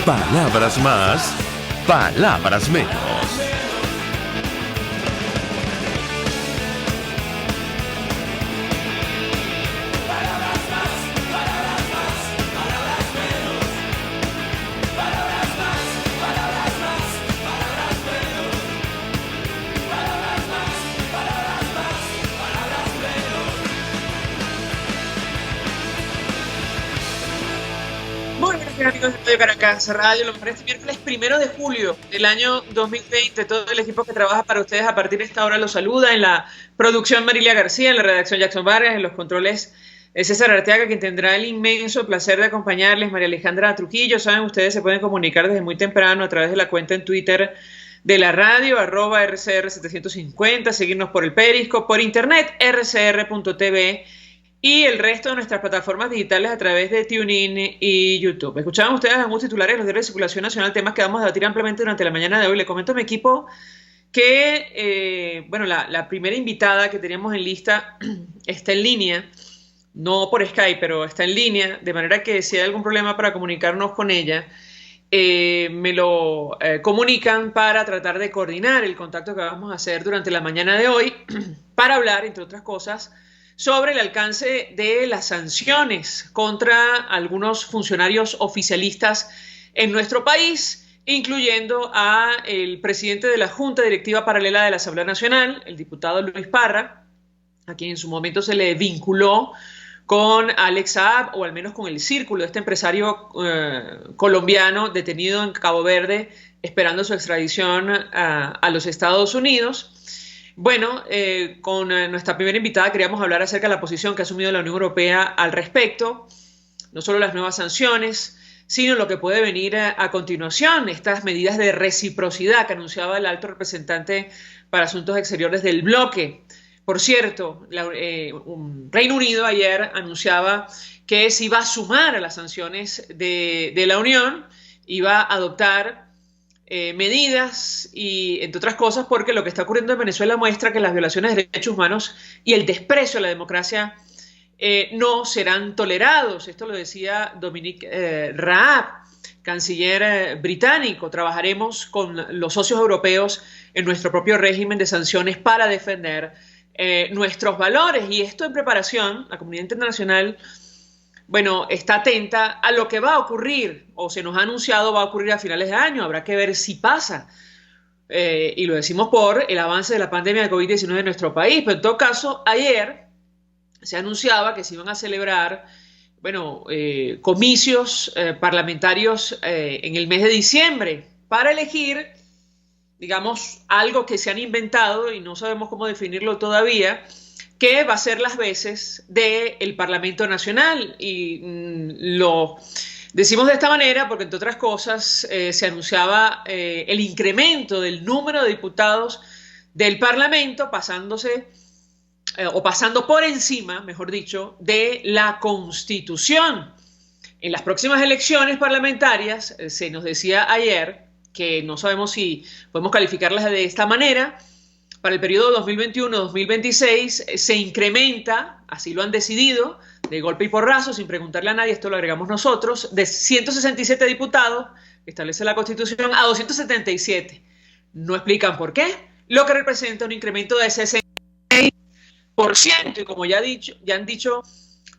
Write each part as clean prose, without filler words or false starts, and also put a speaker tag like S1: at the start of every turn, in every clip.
S1: Palabras más, palabras menos.
S2: Amigos de Radio Caracas Radio, lo mejor este miércoles 1 de julio del año 2020. Todo el equipo que trabaja para ustedes a partir de esta hora los saluda. En la producción Marilia García, en la redacción Jackson Vargas, en los controles César Arteaga, quien tendrá el inmenso placer de acompañarles, María Alejandra Trujillo. Saben, ustedes se pueden comunicar desde muy temprano a través de la cuenta en Twitter de la radio, @RCR750, seguirnos por el Periscope, por internet, rcr.tv, y el resto de nuestras plataformas digitales a través de TuneIn y YouTube. Escuchaban ustedes algunos titulares de los diarios de circulación nacional, temas que vamos a debatir ampliamente durante la mañana de hoy. Le comento a mi equipo que, la primera invitada que teníamos en lista está en línea, no por Skype, pero está en línea, de manera que si hay algún problema para comunicarnos con ella, me lo comunican para tratar de coordinar el contacto que vamos a hacer durante la mañana de hoy para hablar, entre otras cosas, sobre el alcance de las sanciones contra algunos funcionarios oficialistas en nuestro país, incluyendo a el presidente de la Junta Directiva Paralela de la Asamblea Nacional, el diputado Luis Parra, a quien en su momento se le vinculó con Alex Saab, o al menos con el círculo de este empresario colombiano detenido en Cabo Verde, esperando su extradición a los Estados Unidos. Bueno, con nuestra primera invitada queríamos hablar acerca de la posición que ha asumido la Unión Europea al respecto, no solo las nuevas sanciones, sino lo que puede venir a continuación, estas medidas de reciprocidad que anunciaba el alto representante para Asuntos Exteriores del bloque. Por cierto, Reino Unido ayer anunciaba que se iba a sumar a las sanciones de la Unión, iba a adoptar medidas y, entre otras cosas, porque lo que está ocurriendo en Venezuela muestra que las violaciones de derechos humanos y el desprecio a la democracia no serán tolerados. Esto lo decía Dominic Raab, canciller británico. Trabajaremos con los socios europeos en nuestro propio régimen de sanciones para defender nuestros valores, y esto en preparación. La comunidad internacional está atenta a lo que va a ocurrir, o se nos ha anunciado va a ocurrir a finales de año. Habrá que ver si pasa. Y lo decimos por el avance de la pandemia de COVID-19 en nuestro país. Pero en todo caso, ayer se anunciaba que se iban a celebrar comicios parlamentarios en el mes de diciembre para elegir, digamos, algo que se han inventado y no sabemos cómo definirlo todavía, que va a ser las veces del Parlamento Nacional. Y lo decimos de esta manera porque, entre otras cosas, se anunciaba el incremento del número de diputados del Parlamento, pasando por encima, mejor dicho, de la Constitución. En las próximas elecciones parlamentarias, se nos decía ayer, que no sabemos si podemos calificarlas de esta manera, para el periodo 2021-2026 se incrementa, así lo han decidido, de golpe y porrazo, sin preguntarle a nadie, esto lo agregamos nosotros, de 167 diputados, que establece la Constitución, a 277. No explican por qué, lo que representa un incremento de 66%, y como ya han dicho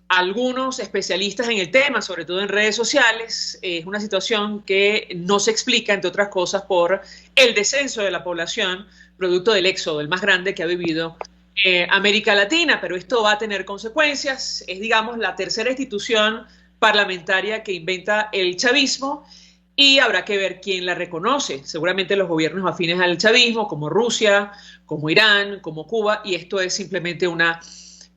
S2: algunos especialistas en el tema, sobre todo en redes sociales, es una situación que no se explica, entre otras cosas, por el descenso de la población, producto del éxodo, el más grande que ha vivido América Latina. Pero esto va a tener consecuencias. Es, digamos, la tercera institución parlamentaria que inventa el chavismo, y habrá que ver quién la reconoce. Seguramente los gobiernos afines al chavismo, como Rusia, como Irán, como Cuba, y esto es simplemente una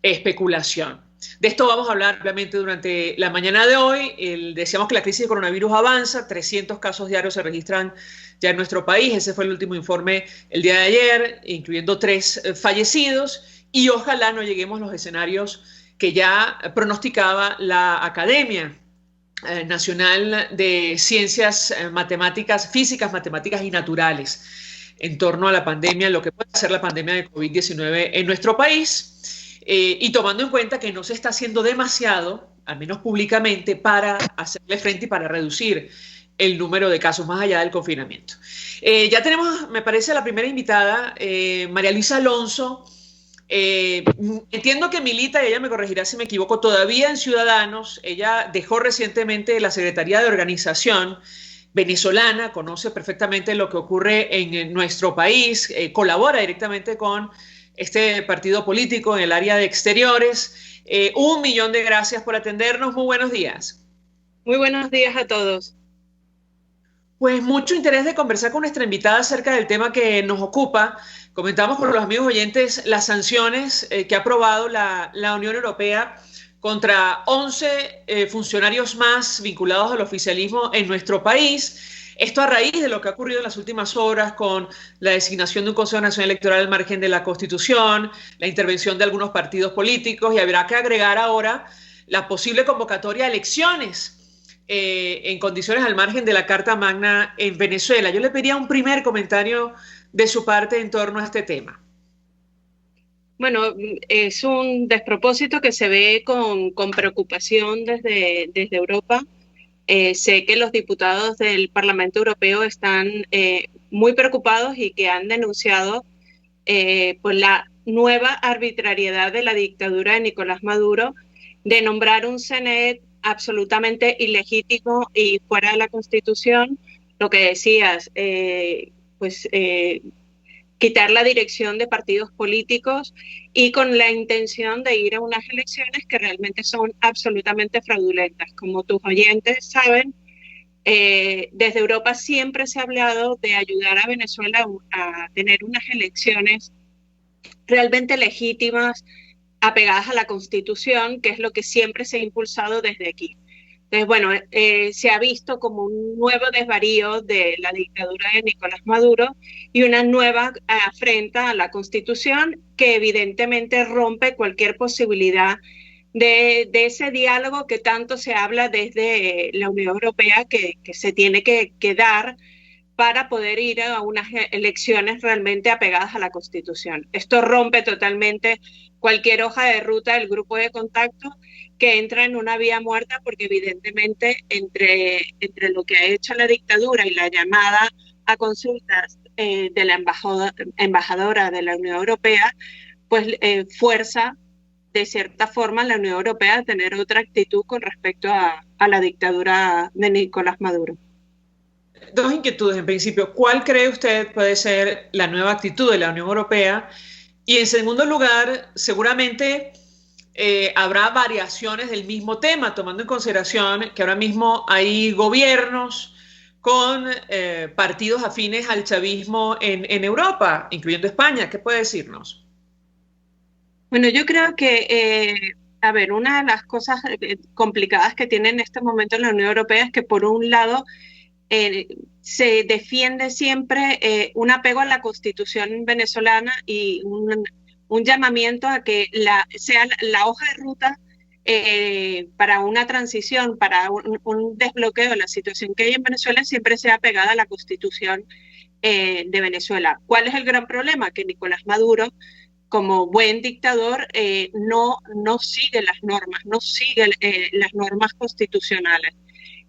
S2: especulación. De esto vamos a hablar ampliamente durante la mañana de hoy. Decíamos que la crisis de coronavirus avanza, 300 casos diarios se registran ya en nuestro país. Ese fue el último informe el día de ayer, incluyendo 3 fallecidos, y ojalá no lleguemos a los escenarios que ya pronosticaba la Academia Nacional de Ciencias Matemáticas, Físicas, Matemáticas y Naturales, en torno a la pandemia, lo que puede ser la pandemia de COVID-19 en nuestro país. Y tomando en cuenta que no se está haciendo demasiado, al menos públicamente, para hacerle frente y para reducir el número de casos más allá del confinamiento. Ya tenemos, me parece, la primera invitada, María Luisa Alonso. Entiendo que milita, y ella me corregirá si me equivoco, todavía en Ciudadanos. Ella dejó recientemente la Secretaría de Organización venezolana, conoce perfectamente lo que ocurre en nuestro país, colabora directamente con este partido político en el área de exteriores. 1.000.000 de gracias por atendernos. Muy buenos días.
S3: Muy buenos días a todos.
S2: Pues mucho interés de conversar con nuestra invitada acerca del tema que nos ocupa. Comentamos con los amigos oyentes las sanciones que ha aprobado la Unión Europea contra 11 funcionarios más vinculados al oficialismo en nuestro país. Esto a raíz de lo que ha ocurrido en las últimas horas con la designación de un Consejo Nacional Electoral al margen de la Constitución, la intervención de algunos partidos políticos, y habrá que agregar ahora la posible convocatoria a elecciones en condiciones al margen de la Carta Magna en Venezuela. Yo le pediría un primer comentario de su parte en torno a este tema.
S3: Bueno, es un despropósito que se ve con preocupación desde Europa. Sé que los diputados del Parlamento Europeo están muy preocupados y que han denunciado por la nueva arbitrariedad de la dictadura de Nicolás Maduro de nombrar un CNE absolutamente ilegítimo y fuera de la Constitución. Lo que decías, quitar la dirección de partidos políticos y con la intención de ir a unas elecciones que realmente son absolutamente fraudulentas. Como tus oyentes saben, desde Europa siempre se ha hablado de ayudar a Venezuela a tener unas elecciones realmente legítimas, apegadas a la Constitución, que es lo que siempre se ha impulsado desde aquí. Entonces, bueno, se ha visto como un nuevo desvarío de la dictadura de Nicolás Maduro y una nueva afrenta a la Constitución que evidentemente rompe cualquier posibilidad de ese diálogo que tanto se habla desde la Unión Europea que se tiene que dar para poder ir a unas elecciones realmente apegadas a la Constitución. Esto rompe totalmente cualquier hoja de ruta del grupo de contacto que entra en una vía muerta, porque evidentemente entre lo que ha hecho la dictadura y la llamada a consultas de la embajadora de la Unión Europea, pues fuerza de cierta forma a la Unión Europea a tener otra actitud con respecto a la dictadura de Nicolás Maduro.
S2: Dos inquietudes en principio. ¿Cuál cree usted puede ser la nueva actitud de la Unión Europea? Y en segundo lugar, seguramente habrá variaciones del mismo tema, tomando en consideración que ahora mismo hay gobiernos con partidos afines al chavismo en Europa, incluyendo España. ¿Qué puede decirnos?
S3: Bueno, yo creo que, una de las cosas complicadas que tiene en este momento la Unión Europea es que, por un lado, se defiende siempre un apego a la Constitución venezolana y un llamamiento a que sea la hoja de ruta para una transición, para un desbloqueo de la situación que hay en Venezuela, siempre sea pegada a la Constitución de Venezuela. ¿Cuál es el gran problema? Que Nicolás Maduro, como buen dictador, no sigue las normas, no sigue las normas constitucionales.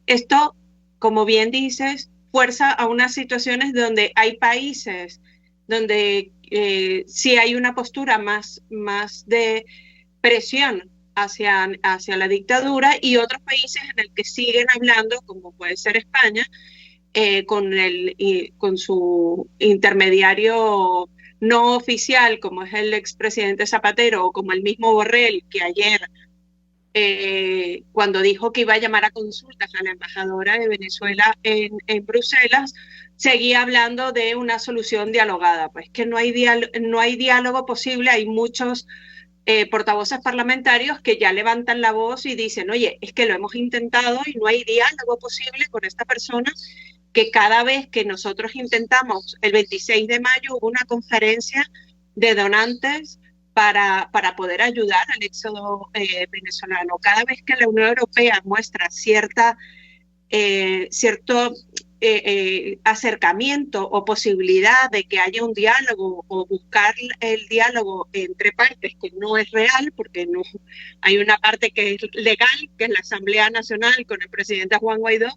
S3: Esto, como bien dices, fuerza a unas situaciones donde hay países donde sí hay una postura más de presión hacia la dictadura, y otros países en el que siguen hablando, como puede ser España, con su intermediario no oficial, como es el expresidente Zapatero, o como el mismo Borrell, que ayer, cuando dijo que iba a llamar a consultas a la embajadora de Venezuela en Bruselas, seguía hablando de una solución dialogada. Pues que no hay diálogo posible. Hay muchos portavoces parlamentarios que ya levantan la voz y dicen: oye, es que lo hemos intentado y no hay diálogo posible con esta persona, que cada vez que nosotros intentamos, el 26 de mayo hubo una conferencia de donantes para poder ayudar al éxodo venezolano. Cada vez que la Unión Europea muestra cierto acercamiento o posibilidad de que haya un diálogo, o buscar el diálogo entre partes, que no es real, porque no hay una parte que es legal, que es la Asamblea Nacional con el presidente Juan Guaidó,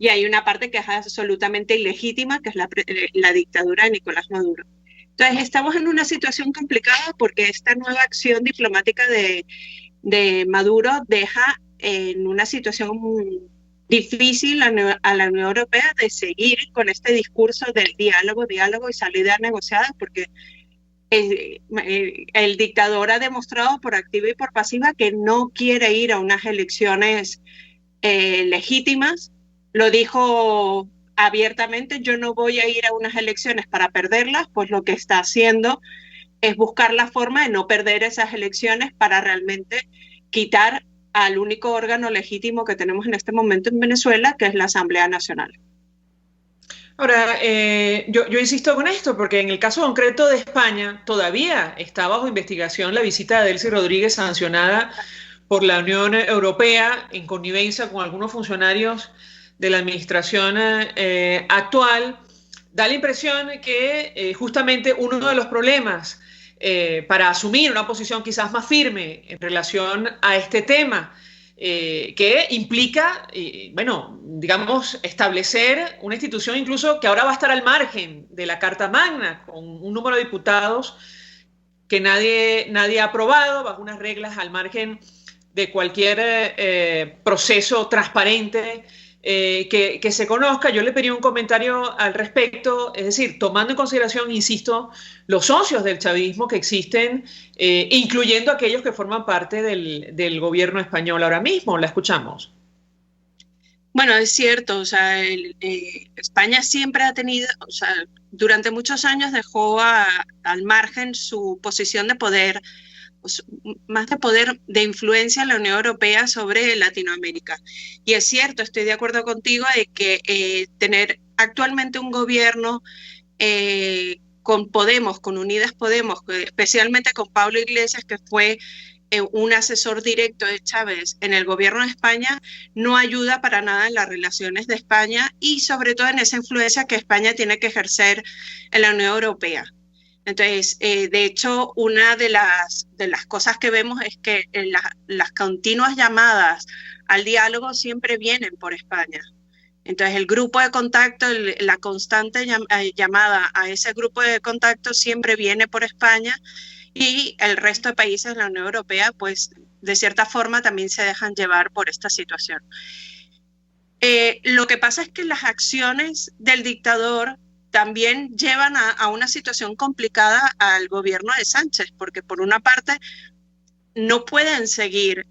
S3: y hay una parte que es absolutamente ilegítima, que es la dictadura de Nicolás Maduro. Entonces, estamos en una situación complicada porque esta nueva acción diplomática de Maduro deja en una situación difícil a la Unión Europea de seguir con este discurso del diálogo y salida negociada, porque el dictador ha demostrado por activa y por pasiva que no quiere ir a unas elecciones legítimas. Lo dijo abiertamente: yo no voy a ir a unas elecciones para perderlas. Pues lo que está haciendo es buscar la forma de no perder esas elecciones para realmente quitar al único órgano legítimo que tenemos en este momento en Venezuela, que es la Asamblea Nacional.
S2: Ahora, yo insisto con esto, porque en el caso concreto de España todavía está bajo investigación la visita de Delcy Rodríguez, sancionada por la Unión Europea en connivencia con algunos funcionarios de la administración actual. Da la impresión que justamente uno de los problemas para asumir una posición quizás más firme en relación a este tema, que implica, bueno, digamos, establecer una institución incluso que ahora va a estar al margen de la Carta Magna, con un número de diputados que nadie ha aprobado, bajo unas reglas al margen de cualquier proceso transparente que se conozca. Yo le pedí un comentario al respecto, es decir, tomando en consideración, insisto, los socios del chavismo que existen, incluyendo aquellos que forman parte del gobierno español ahora mismo. La escuchamos.
S3: Bueno, es cierto, o sea, España siempre ha tenido, o sea, durante muchos años dejó al margen su posición de poder, más de poder de influencia en la Unión Europea sobre Latinoamérica. Y es cierto, estoy de acuerdo contigo de que tener actualmente un gobierno con Podemos, con Unidas Podemos, especialmente con Pablo Iglesias, que fue un asesor directo de Chávez en el gobierno de España, no ayuda para nada en las relaciones de España y sobre todo en esa influencia que España tiene que ejercer en la Unión Europea. Entonces, de hecho, una de las cosas que vemos es que las continuas llamadas al diálogo siempre vienen por España. Entonces, el grupo de contacto, la constante llamada a ese grupo de contacto siempre viene por España, y el resto de países de la Unión Europea, pues, de cierta forma también se dejan llevar por esta situación. Lo que pasa es que las acciones del dictador también llevan a una situación complicada al gobierno de Sánchez, porque por una parte no pueden seguir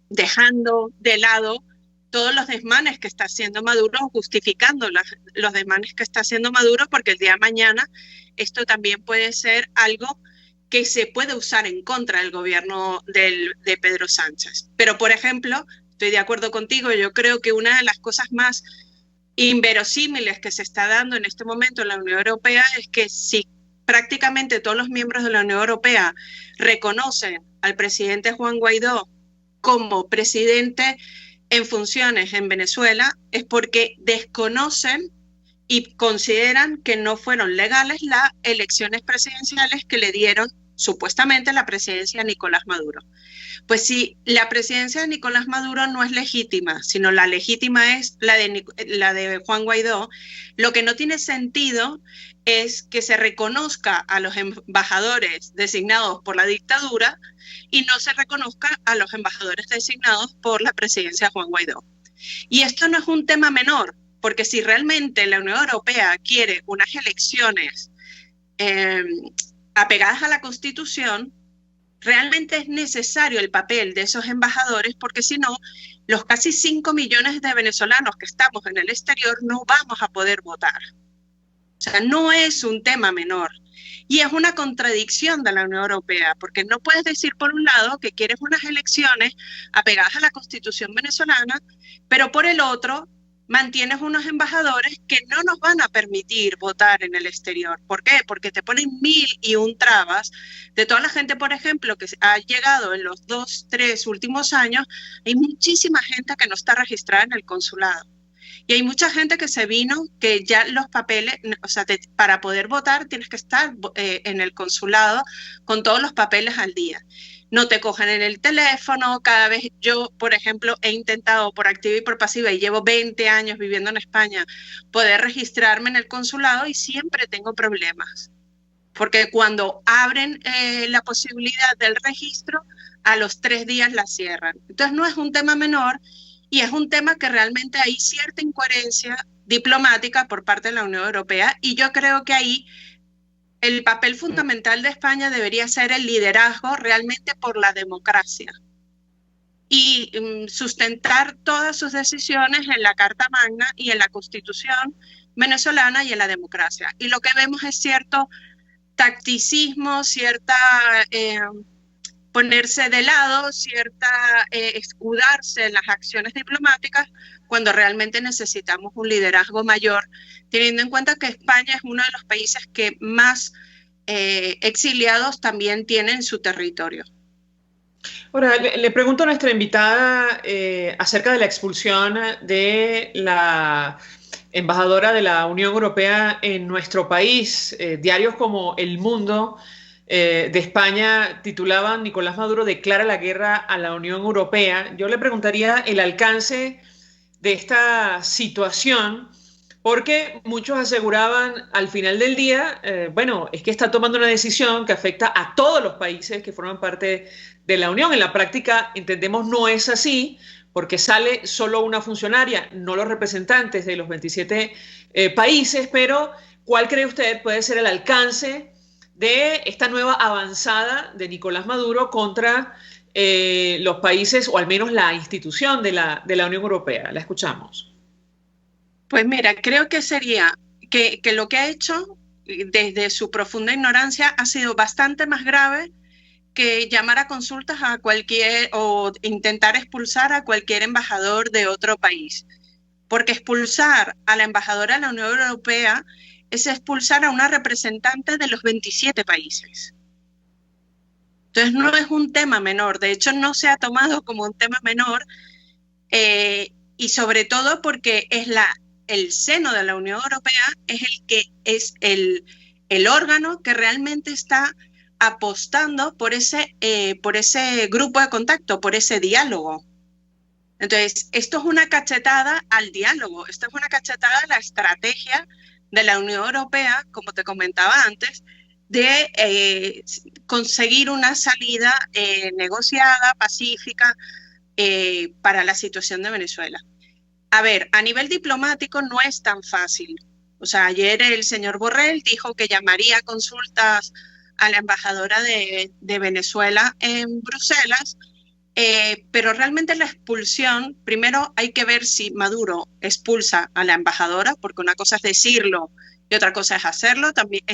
S3: dejando de lado todos los desmanes que está haciendo Maduro, justificando los desmanes que está haciendo Maduro, porque el día de mañana esto también puede ser algo que se puede usar en contra del gobierno de Pedro Sánchez. Pero, por ejemplo, estoy de acuerdo contigo, yo creo que una de las cosas más inverosímiles que se está dando en este momento en la Unión Europea es que si prácticamente todos los miembros de la Unión Europea reconocen al presidente Juan Guaidó como presidente en funciones en Venezuela, es porque desconocen y consideran que no fueron legales las elecciones presidenciales que le dieron supuestamente la presidencia a Nicolás Maduro. Pues si la presidencia de Nicolás Maduro no es legítima, sino la legítima es la de Juan Guaidó, lo que no tiene sentido es que se reconozca a los embajadores designados por la dictadura y no se reconozca a los embajadores designados por la presidencia de Juan Guaidó. Y esto no es un tema menor, porque si realmente la Unión Europea quiere unas elecciones apegadas a la Constitución, realmente es necesario el papel de esos embajadores, porque si no, los casi 5 millones de venezolanos que estamos en el exterior no vamos a poder votar. O sea, no es un tema menor. Y es una contradicción de la Unión Europea, porque no puedes decir por un lado que quieres unas elecciones apegadas a la Constitución venezolana, pero por el otro mantienes unos embajadores que no nos van a permitir votar en el exterior. ¿Por qué? Porque te ponen 1001 trabas. De toda la gente, por ejemplo, que ha llegado en los 2-3 últimos años, hay muchísima gente que no está registrada en el consulado. Y hay mucha gente que se vino, que ya los papeles, o sea, para poder votar tienes que estar en el consulado con todos los papeles al día. no te cogen en el teléfono. Cada vez yo, por ejemplo, he intentado por activa y por pasiva, y llevo 20 años viviendo en España, poder registrarme en el consulado y siempre tengo problemas. Porque cuando abren la posibilidad del registro, a los 3 días la cierran. Entonces no es un tema menor y es un tema que realmente hay cierta incoherencia diplomática por parte de la Unión Europea, y yo creo que ahí el papel fundamental de España debería ser el liderazgo realmente por la democracia y sustentar todas sus decisiones en la Carta Magna y en la Constitución venezolana y en la democracia. Y lo que vemos es cierto tacticismo, cierta ponerse de lado, cierta escudarse en las acciones diplomáticas, cuando realmente necesitamos un liderazgo mayor, teniendo en cuenta que España es uno de los países que más exiliados también tiene en su territorio.
S2: Ahora, le pregunto a nuestra invitada acerca de la expulsión de la embajadora de la Unión Europea en nuestro país. Diarios como El Mundo de España titulaban: Nicolás Maduro declara la guerra a la Unión Europea. Yo le preguntaría el alcance de esta situación, porque muchos aseguraban al final del día, bueno, es que está tomando una decisión que afecta a todos los países que forman parte de la Unión. En la práctica, entendemos, no es así, porque sale solo una funcionaria, no los representantes de los 27 países. Pero ¿cuál cree usted puede ser el alcance de esta nueva avanzada de Nicolás Maduro contra los países, o al menos la institución de la Unión Europea? La escuchamos.
S3: Pues mira, creo que sería que lo que ha hecho desde su profunda ignorancia ha sido bastante más grave que llamar a consultas a cualquier o intentar expulsar a cualquier embajador de otro país. Porque expulsar a la embajadora de la Unión Europea es expulsar a una representante de los 27 países. Entonces no es un tema menor, de hecho no se ha tomado como un tema menor, y sobre todo porque es el seno de la Unión Europea es el que es el órgano que realmente está apostando por ese grupo de contacto, por ese diálogo. Entonces, esto es una cachetada al diálogo, esto es una cachetada a la estrategia de la Unión Europea, como te comentaba antes, de conseguir una salida negociada, pacífica, para la situación de Venezuela. A ver, a nivel diplomático no es tan fácil. O sea, ayer el señor Borrell dijo que llamaría a consultas a la embajadora de Venezuela en Bruselas, pero realmente la expulsión, primero hay que ver si Maduro expulsa a la embajadora, porque una cosa es decirlo y otra cosa es hacerlo. También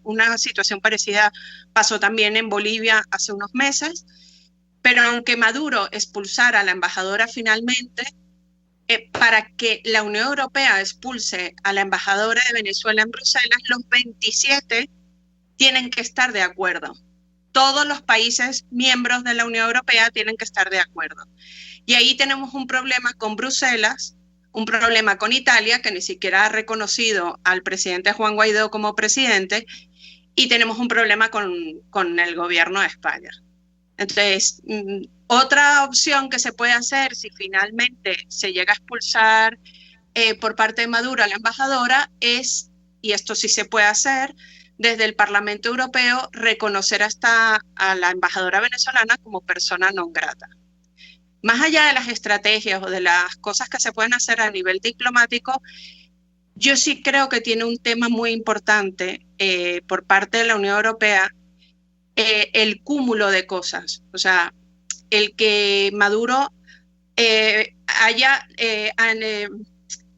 S3: una situación parecida pasó también en Bolivia hace unos meses, pero aunque Maduro expulsara a la embajadora finalmente, para que la Unión Europea expulse a la embajadora de Venezuela en Bruselas, los 27 tienen que estar de acuerdo. Todos los países miembros de la Unión Europea tienen que estar de acuerdo. Y ahí tenemos un problema con Bruselas, un problema con Italia, que ni siquiera ha reconocido al presidente Juan Guaidó como presidente, y tenemos un problema con el gobierno de España. Entonces, otra opción que se puede hacer si finalmente se llega a expulsar por parte de Maduro a la embajadora es, y esto sí se puede hacer, desde el Parlamento Europeo reconocer a la embajadora venezolana como persona non grata. Más allá de las estrategias o de las cosas que se pueden hacer a nivel diplomático, yo sí creo que tiene un tema muy importante por parte de la Unión Europea, el cúmulo de cosas. O sea, el que Maduro haya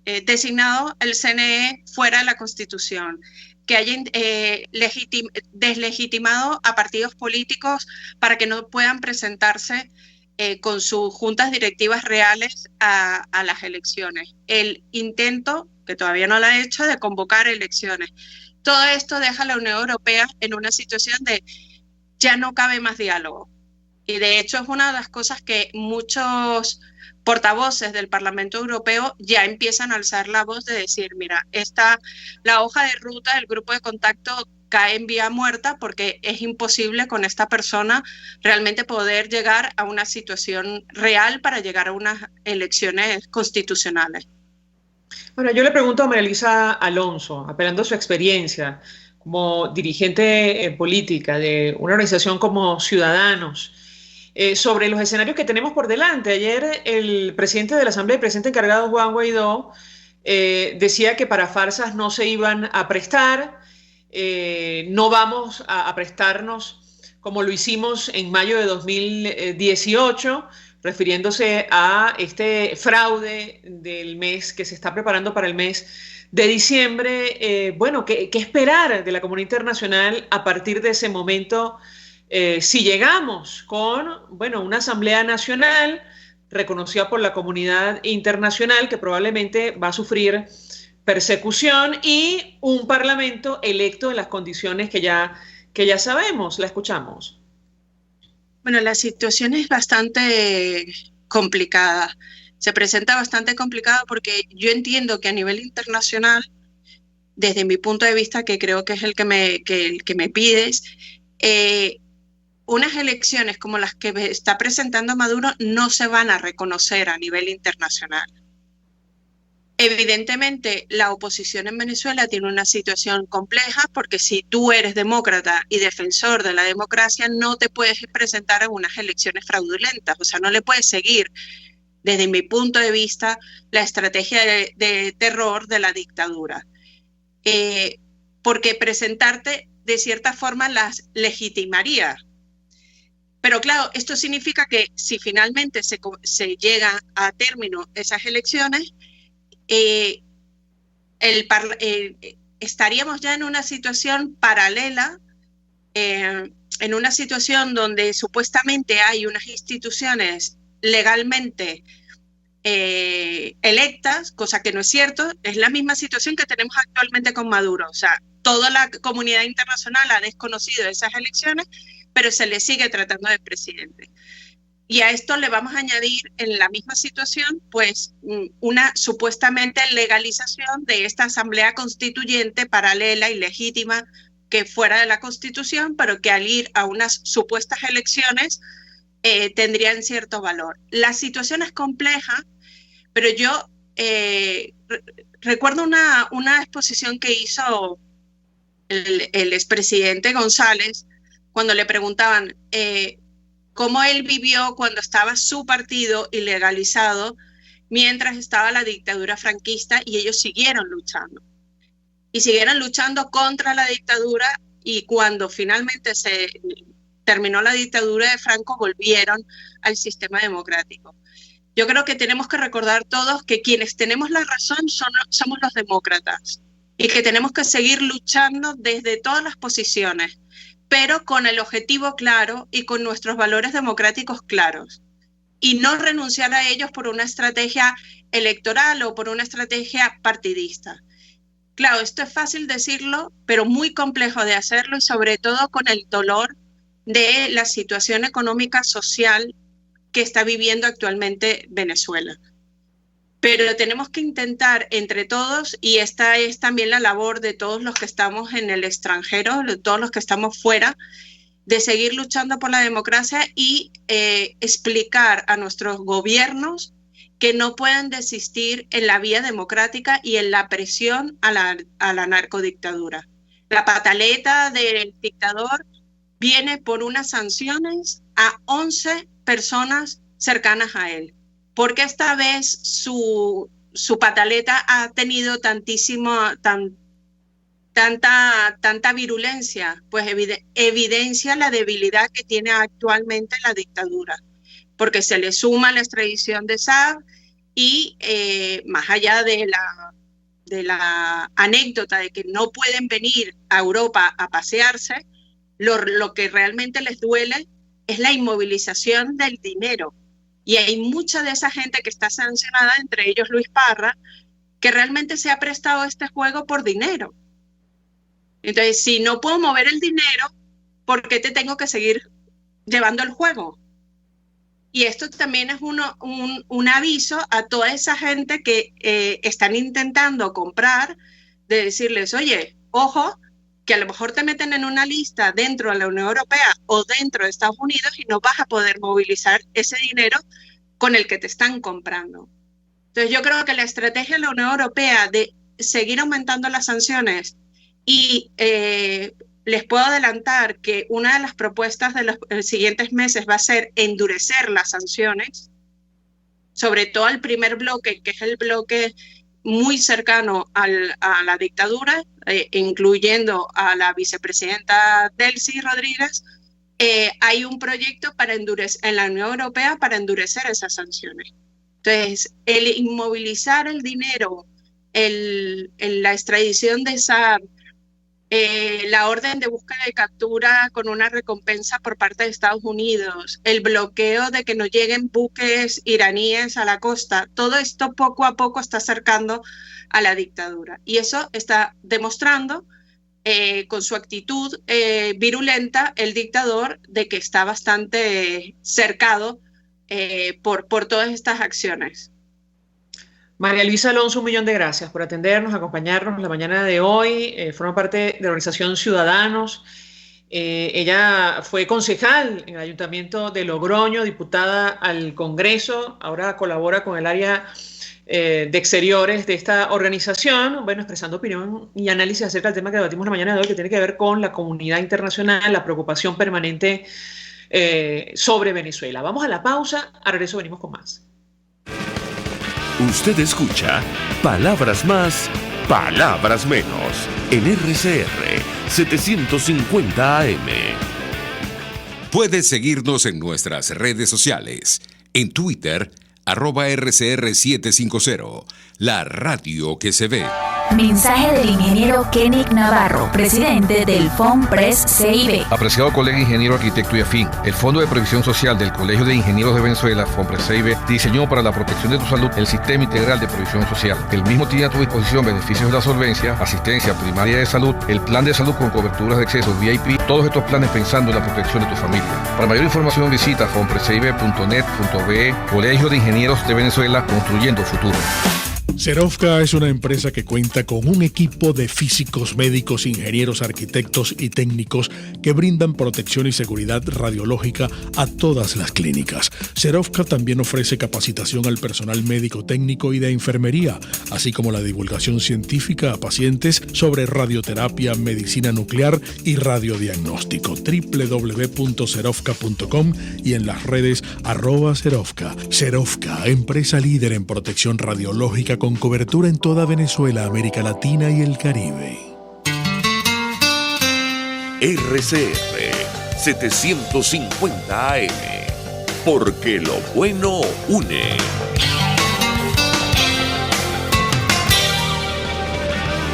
S3: designado el CNE fuera de la Constitución, que hayan deslegitimado a partidos políticos para que no puedan presentarse con sus juntas directivas reales a las elecciones. El intento, que todavía no lo ha hecho, de convocar elecciones. Todo esto deja a la Unión Europea en una situación de ya no cabe más diálogo. Y de hecho es una de las cosas que muchos portavoces del Parlamento Europeo ya empiezan a alzar la voz de decir, mira, la hoja de ruta del grupo de contacto cae en vía muerta porque es imposible con esta persona realmente poder llegar a una situación real para llegar a unas elecciones constitucionales.
S2: Bueno, yo le pregunto a María Elisa Alonso, apelando a su experiencia como dirigente política de una organización como Ciudadanos, sobre los escenarios que tenemos por delante. Ayer el presidente de la Asamblea, el presidente encargado Juan Guaidó, decía que para farsas no se iban a prestar, no vamos a prestarnos como lo hicimos en mayo de 2018, refiriéndose a este fraude del mes que se está preparando para el mes de diciembre. Bueno, ¿qué esperar de la comunidad internacional a partir de ese momento? Si llegamos con, bueno, una Asamblea Nacional reconocida por la comunidad internacional que probablemente va a sufrir persecución y un Parlamento electo en las condiciones que ya sabemos. La escuchamos.
S3: Bueno, la situación es bastante complicada. Se presenta bastante complicada porque yo entiendo que a nivel internacional, desde mi punto de vista, que creo que es el que me pides, unas elecciones como las que está presentando Maduro no se van a reconocer a nivel internacional. Evidentemente, la oposición en Venezuela tiene una situación compleja porque si tú eres demócrata y defensor de la democracia, no te puedes presentar a unas elecciones fraudulentas, o sea, no le puedes seguir, desde mi punto de vista, la estrategia de terror de la dictadura. Porque presentarte, de cierta forma, las legitimaría. Pero claro, esto significa que si finalmente se llegan a término esas elecciones, estaríamos ya en una situación paralela, en una situación donde supuestamente hay unas instituciones legalmente electas, cosa que no es cierto. Es la misma situación que tenemos actualmente con Maduro. O sea, toda la comunidad internacional ha desconocido esas elecciones, pero se le sigue tratando de presidente. Y a esto le vamos a añadir en la misma situación, pues, una supuestamente legalización de esta asamblea constituyente paralela y legítima que fuera de la Constitución, pero que al ir a unas supuestas elecciones tendrían cierto valor. La situación es compleja, pero yo recuerdo una exposición que hizo el expresidente González cuando le preguntaban cómo él vivió cuando estaba su partido ilegalizado mientras estaba la dictadura franquista, y ellos siguieron luchando. Y siguieron luchando contra la dictadura, y cuando finalmente se terminó la dictadura de Franco, volvieron al sistema democrático. Yo creo que tenemos que recordar todos que quienes tenemos la razón somos los demócratas, y que tenemos que seguir luchando desde todas las posiciones, pero con el objetivo claro y con nuestros valores democráticos claros, y no renunciar a ellos por una estrategia electoral o por una estrategia partidista. Claro, esto es fácil decirlo, pero muy complejo de hacerlo, y sobre todo con el dolor de la situación económica social que está viviendo actualmente Venezuela. Pero tenemos que intentar entre todos, y esta es también la labor de todos los que estamos en el extranjero, de todos los que estamos fuera, de seguir luchando por la democracia y explicar a nuestros gobiernos que no pueden desistir en la vía democrática y en la presión a la narcodictadura. La pataleta del dictador viene por unas sanciones a 11 personas cercanas a él. Porque esta vez su pataleta ha tenido tanta virulencia, pues evidencia la debilidad que tiene actualmente la dictadura, porque se le suma la extradición de Saab y más allá de la anécdota de que no pueden venir a Europa a pasearse, lo que realmente les duele es la inmovilización del dinero. Y hay mucha de esa gente que está sancionada, entre ellos Luis Parra, que realmente se ha prestado a este juego por dinero. Entonces, si no puedo mover el dinero, ¿por qué te tengo que seguir llevando el juego? Y esto también es un aviso a toda esa gente que están intentando comprar, de decirles, oye, ojo, que a lo mejor te meten en una lista dentro de la Unión Europea o dentro de Estados Unidos y no vas a poder movilizar ese dinero con el que te están comprando. Entonces yo creo que la estrategia de la Unión Europea de seguir aumentando las sanciones y les puedo adelantar que una de las propuestas de los siguientes meses va a ser endurecer las sanciones, sobre todo al primer bloque, que es el bloque muy cercano a la dictadura, incluyendo a la vicepresidenta Delcy Rodríguez. Hay un proyecto en la Unión Europea para endurecer esas sanciones. Entonces, el inmovilizar el dinero, la extradición de Saab, la orden de búsqueda y captura con una recompensa por parte de Estados Unidos, el bloqueo de que no lleguen buques iraníes a la costa, todo esto poco a poco está acercando a la dictadura. Y eso está demostrando con su actitud virulenta el dictador de que está bastante cercado por todas estas acciones.
S2: María Luisa Alonso, un millón de gracias por atendernos, acompañarnos la mañana de hoy. Forma parte de la organización Ciudadanos. Ella fue concejal en el Ayuntamiento de Logroño, diputada al Congreso, ahora colabora con el área de exteriores de esta organización, bueno, expresando opinión y análisis acerca del tema que debatimos la mañana de hoy, que tiene que ver con la comunidad internacional, la preocupación permanente sobre Venezuela. Vamos a la pausa, a regreso venimos con más.
S1: Usted escucha Palabras Más, Palabras Menos en RCR 750 AM.
S4: Puedes seguirnos en nuestras redes sociales. En Twitter, @RCR750, la radio que se ve.
S5: Mensaje del ingeniero Kenick Navarro, presidente del FONPRES CIB.
S6: Apreciado colega ingeniero, arquitecto y afín, el Fondo de Previsión Social del Colegio de Ingenieros de Venezuela, FONPRES CIB, diseñó para la protección de tu salud el Sistema Integral de Previsión Social. El mismo tiene a tu disposición beneficios de la solvencia, asistencia primaria de salud, el plan de salud con coberturas de acceso VIP, todos estos planes pensando en la protección de tu familia. Para mayor información visita fonprescib.net.be, Colegio de Ingenieros de Venezuela, construyendo futuro.
S7: Serovka es una empresa que cuenta con un equipo de físicos, médicos, ingenieros, arquitectos y técnicos que brindan protección y seguridad radiológica a todas las clínicas. Serovka también ofrece capacitación al personal médico, técnico y de enfermería, así como la divulgación científica a pacientes sobre radioterapia, medicina nuclear y radiodiagnóstico. www.serovka.com y en las redes @Serovka. Serovka, empresa líder en protección radiológica con cobertura en toda Venezuela, América Latina y el Caribe.
S1: RCR 750 AM, porque lo bueno une.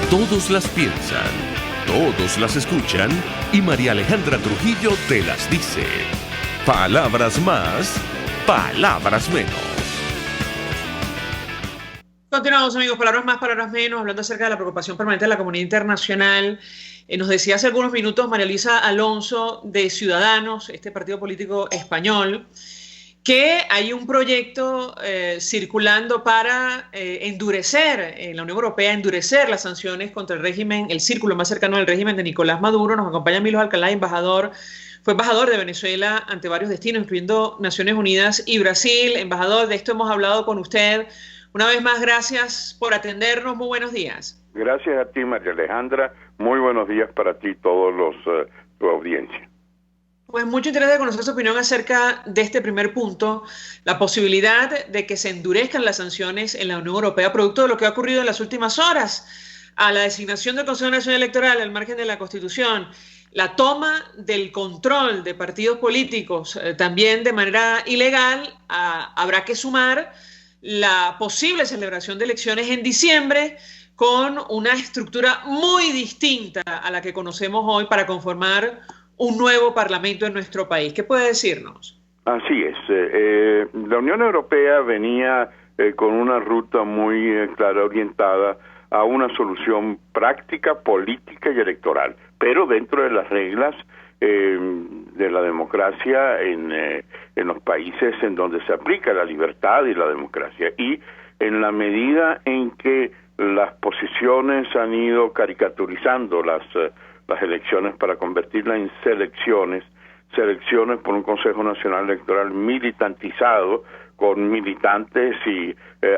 S1: Todos las piensan, todos las escuchan y María Alejandra Trujillo te las dice. Palabras más, palabras menos.
S2: Continuamos, amigos, palabras más, palabras menos, hablando acerca de la preocupación permanente de la comunidad internacional. Nos decía hace algunos minutos María Luisa Alonso de Ciudadanos, este partido político español, que hay un proyecto circulando para endurecer en la Unión Europea, endurecer las sanciones contra el régimen, el círculo más cercano del régimen de Nicolás Maduro. Nos acompaña Milos Alcalá, fue embajador de Venezuela ante varios destinos, incluyendo Naciones Unidas y Brasil. Embajador, de esto hemos hablado con usted. Una vez más, gracias por atendernos. Muy buenos días.
S8: Gracias a ti, María Alejandra. Muy buenos días para ti y todos tu audiencia.
S2: Pues mucho interés de conocer su opinión acerca de este primer punto, la posibilidad de que se endurezcan las sanciones en la Unión Europea, producto de lo que ha ocurrido en las últimas horas, a la designación del Consejo Nacional Electoral al margen de la Constitución, la toma del control de partidos políticos también de manera ilegal. Habrá que sumar la posible celebración de elecciones en diciembre con una estructura muy distinta a la que conocemos hoy para conformar un nuevo parlamento en nuestro país. ¿Qué puede decirnos?
S8: Así es. La Unión Europea venía con una ruta muy clara, orientada a una solución práctica, política y electoral, pero dentro de las reglas de la democracia en los países en donde se aplica la libertad y la democracia. Y en la medida en que las posiciones han ido caricaturizando las las elecciones para convertirlas en selecciones por un Consejo Nacional Electoral militantizado, con militantes y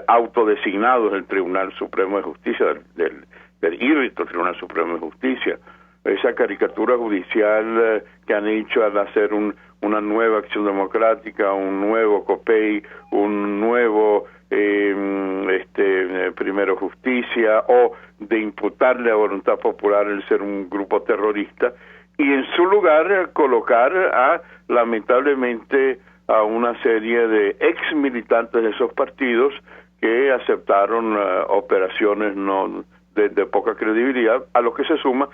S8: autodesignados del Tribunal Supremo de Justicia, del írrito Tribunal Supremo de Justicia. Esa caricatura judicial que han hecho al hacer una nueva Acción Democrática, un nuevo COPEI, un nuevo Primero Justicia, o de imputarle a Voluntad Popular el ser un grupo terrorista, y en su lugar colocar lamentablemente a una serie de ex militantes de esos partidos que aceptaron operaciones no de poca credibilidad, a lo que se suma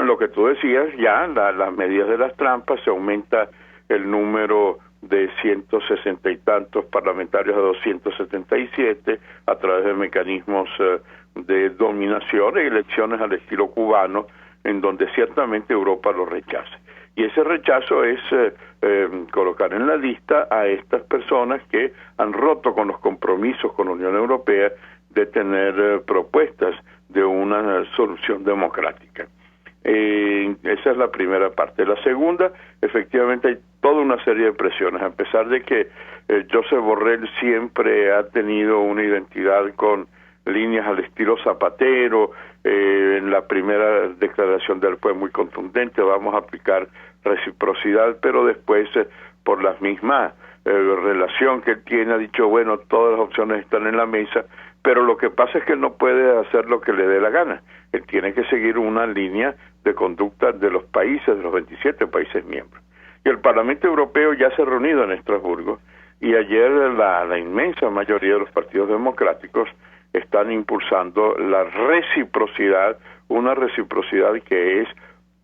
S8: lo que tú decías, ya las medidas de las trampas. Se aumenta el número de 160 y tantos parlamentarios a 277 a través de mecanismos de dominación y elecciones al estilo cubano, en donde ciertamente Europa lo rechaza. Y ese rechazo es colocar en la lista a estas personas que han roto con los compromisos con la Unión Europea de tener propuestas de una solución democrática. Esa es la primera parte. La segunda, efectivamente hay toda una serie de presiones, a pesar de que Josep Borrell siempre ha tenido una identidad con líneas al estilo Zapatero. En la primera declaración de él fue muy contundente: vamos a aplicar reciprocidad, pero después por la misma relación que él tiene ha dicho, bueno, todas las opciones están en la mesa, pero lo que pasa es que él no puede hacer lo que le dé la gana. Él tiene que seguir una línea de conducta de los países, de los 27 países miembros. Y el Parlamento Europeo ya se ha reunido en Estrasburgo, y ayer la inmensa mayoría de los partidos democráticos están impulsando la reciprocidad, una reciprocidad que es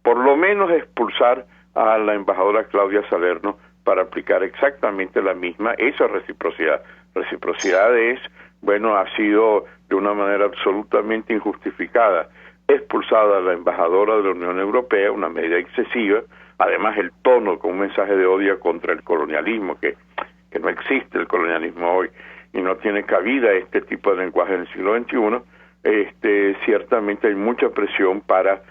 S8: por lo menos expulsar a la embajadora Claudia Salerno para aplicar exactamente la misma, esa reciprocidad. Reciprocidad es, bueno, ha sido de una manera absolutamente injustificada expulsada a la embajadora de la Unión Europea, una medida excesiva. Además, el tono con un mensaje de odio contra el colonialismo, que no existe el colonialismo hoy y no tiene cabida este tipo de lenguaje en el siglo XXI. Ciertamente hay mucha presión para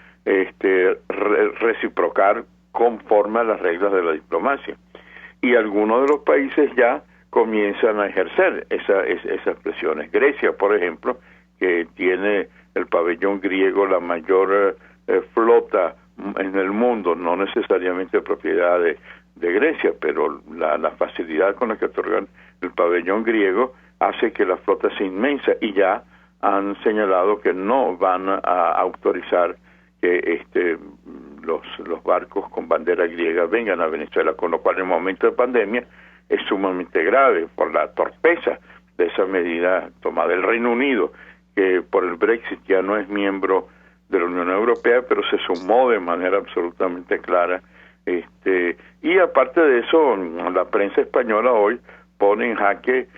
S8: reciprocar conforme a las reglas de la diplomacia, y algunos de los países ya comienzan a ejercer esas presiones. Grecia, por ejemplo, que tiene el pabellón griego, la mayor flota en el mundo, no necesariamente propiedad de Grecia, pero la facilidad con la que otorgan el pabellón griego hace que la flota sea inmensa, y ya han señalado que no van a autorizar que los barcos con bandera griega vengan a Venezuela, con lo cual en el momento de pandemia es sumamente grave por la torpeza de esa medida tomada. El Reino Unido, que por el Brexit ya no es miembro de la Unión Europea, pero se sumó de manera absolutamente clara. Y aparte de eso, la prensa española hoy pone en jaque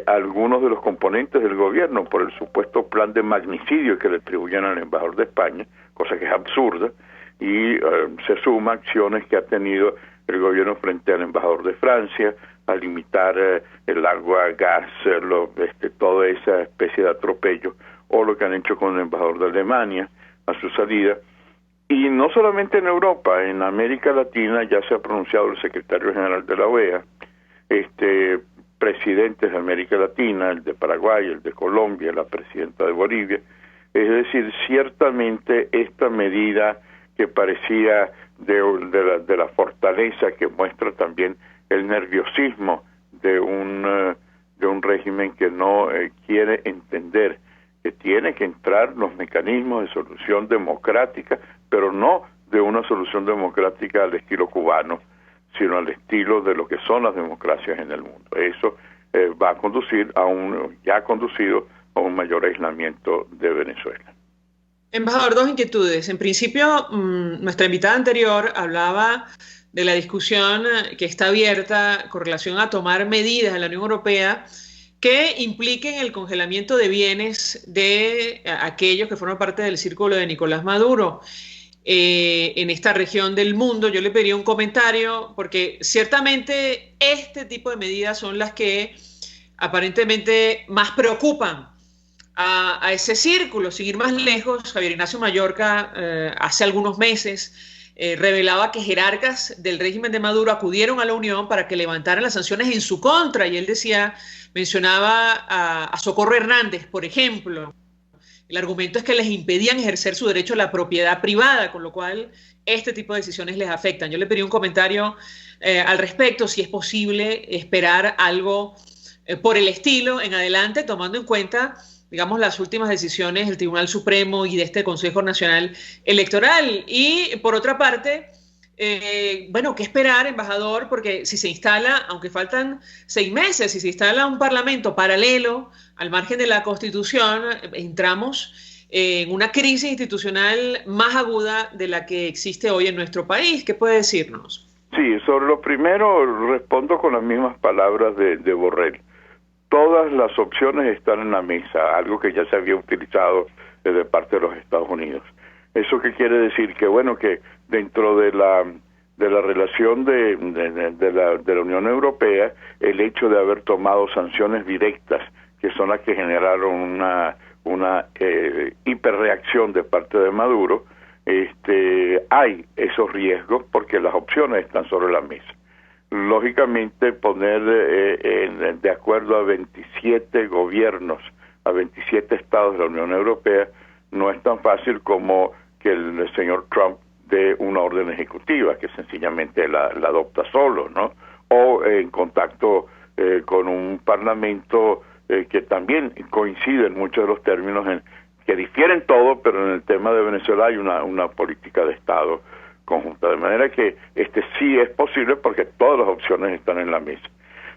S8: algunos de los componentes del gobierno por el supuesto plan de magnicidio que le atribuyen al embajador de España, cosa que es absurda, y se suma acciones que ha tenido el gobierno frente al embajador de Francia, a limitar el agua, gas, toda esa especie de atropello, o lo que han hecho con el embajador de Alemania a su salida. Y no solamente en Europa, en América Latina ya se ha pronunciado el secretario general de la OEA, presidentes de América Latina, el de Paraguay, el de Colombia, la presidenta de Bolivia. Es decir, ciertamente esta medida que parecía de la fortaleza, que muestra también el nerviosismo de un régimen que no quiere entender que tiene que entrar los mecanismos de solución democrática, pero no de una solución democrática al estilo cubano, sino al estilo de lo que son las democracias en el mundo. Eso va a conducir ya ha conducido a un mayor aislamiento de Venezuela.
S2: Embajador, dos inquietudes. En principio, nuestra invitada anterior hablaba de la discusión que está abierta con relación a tomar medidas en la Unión Europea que impliquen el congelamiento de bienes de aquellos que forman parte del círculo de Nicolás Maduro en esta región del mundo. Yo le pediría un comentario, porque ciertamente este tipo de medidas son las que aparentemente más preocupan a ese círculo. Sin ir más lejos, Javier Ignacio Mallorca hace algunos meses revelaba que jerarcas del régimen de Maduro acudieron a la Unión para que levantaran las sanciones en su contra, y él mencionaba a Socorro Hernández, por ejemplo. El argumento es que les impedían ejercer su derecho a la propiedad privada, con lo cual este tipo de decisiones les afectan. Yo le pedí un comentario al respecto, si es posible esperar algo por el estilo en adelante, tomando en cuenta, digamos, las últimas decisiones del Tribunal Supremo y de este Consejo Nacional Electoral. Y, por otra parte, bueno, ¿qué esperar, embajador? Porque si se instala, aunque faltan 6 meses, si se instala un parlamento paralelo al margen de la Constitución, entramos en una crisis institucional más aguda de la que existe hoy en nuestro país. ¿Qué puede decirnos?
S8: Sí, sobre lo primero respondo con las mismas palabras de Borrell. Todas las opciones están en la mesa, algo que ya se había utilizado de parte de los Estados Unidos. ¿Eso qué quiere decir? Que bueno, que dentro de la relación de la Unión Europea, el hecho de haber tomado sanciones directas, que son las que generaron una hiperreacción de parte de Maduro, hay esos riesgos porque las opciones están sobre la mesa. Lógicamente, poner de acuerdo a 27 gobiernos, a 27 estados de la Unión Europea, no es tan fácil como que el señor Trump dé una orden ejecutiva, que sencillamente la adopta solo, ¿no? O en contacto con un parlamento que también coincide en muchos de los términos, que difieren todo, pero en el tema de Venezuela hay una política de Estado conjunta, de manera que sí es posible porque todas las opciones están en la mesa.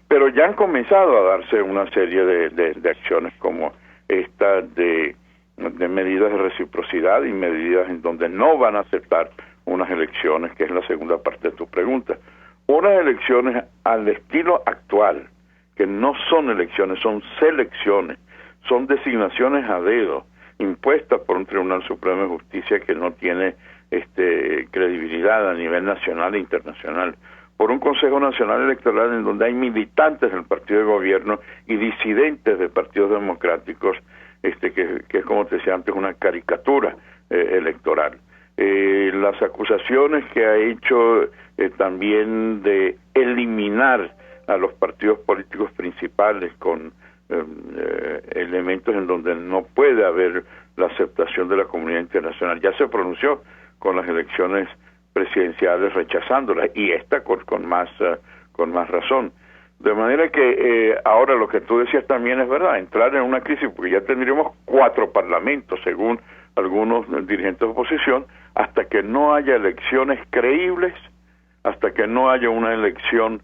S8: Pero ya han comenzado a darse una serie de acciones como esta de medidas de reciprocidad y medidas en donde no van a aceptar unas elecciones, que es la segunda parte de tu pregunta. Unas elecciones al estilo actual, que no son elecciones, son selecciones, son designaciones a dedo, impuestas por un Tribunal Supremo de Justicia que no tiene credibilidad a nivel nacional e internacional, por un Consejo Nacional Electoral en donde hay militantes del partido de gobierno y disidentes de partidos democráticos, que es, como te decía antes, una caricatura electoral. Las acusaciones que ha hecho también de eliminar a los partidos políticos principales con elementos en donde no puede haber la aceptación de la comunidad internacional. Ya se pronunció con las elecciones presidenciales rechazándolas, y esta con más razón. De manera que ahora lo que tú decías también es verdad, entrar en una crisis, porque ya tendríamos 4 parlamentos, según algunos dirigentes de oposición, hasta que no haya elecciones creíbles, hasta que no haya una elección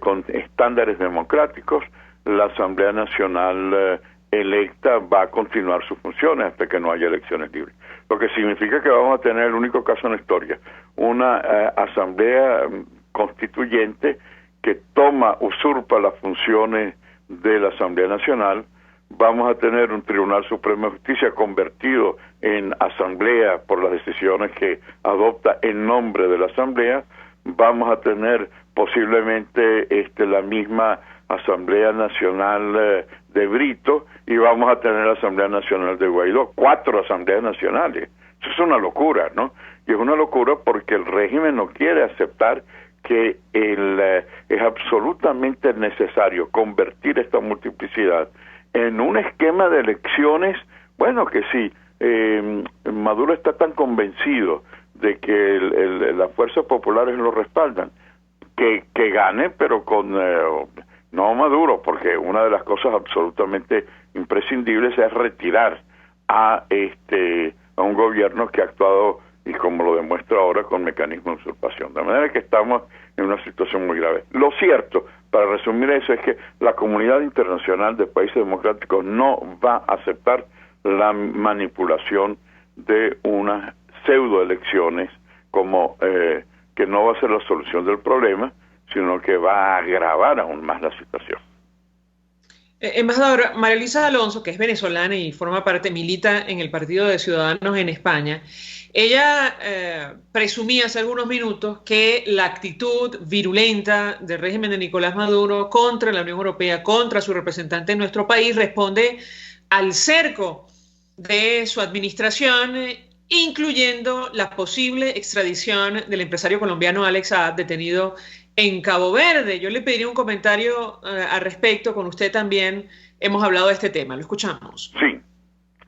S8: con estándares democráticos, la Asamblea Nacional electa va a continuar sus funciones hasta que no haya elecciones libres. Lo que significa que vamos a tener el único caso en la historia, una Asamblea Constituyente que usurpa las funciones de la Asamblea Nacional. Vamos a tener un Tribunal Supremo de Justicia convertido en asamblea por las decisiones que adopta en nombre de la Asamblea. Vamos a tener posiblemente la misma Asamblea Nacional de Brito, y vamos a tener la Asamblea Nacional de Guaidó. 4 asambleas nacionales. Eso es una locura, ¿no? Y es una locura porque el régimen no quiere aceptar que es absolutamente necesario convertir esta multiplicidad en un esquema de elecciones. Bueno, que sí, Maduro está tan convencido de que las fuerzas populares lo respaldan, que gane, pero con no Maduro, porque una de las cosas absolutamente imprescindibles es retirar a un gobierno que ha actuado, y como lo demuestra ahora, con mecanismos de usurpación. De manera que estamos en una situación muy grave. Lo cierto, para resumir eso, es que la comunidad internacional de países democráticos no va a aceptar la manipulación de unas pseudoelecciones como que no va a ser la solución del problema, sino que va a agravar aún más la situación.
S2: Embajador, María Luisa Alonso, que es venezolana y milita en el Partido de Ciudadanos en España, ella presumía hace algunos minutos que la actitud virulenta del régimen de Nicolás Maduro contra la Unión Europea, contra su representante en nuestro país, responde al cerco de su administración, incluyendo la posible extradición del empresario colombiano Alex Saab, detenido en Cabo Verde. Yo le pediría un comentario al respecto, con usted también hemos hablado de este tema. Lo escuchamos.
S8: Sí.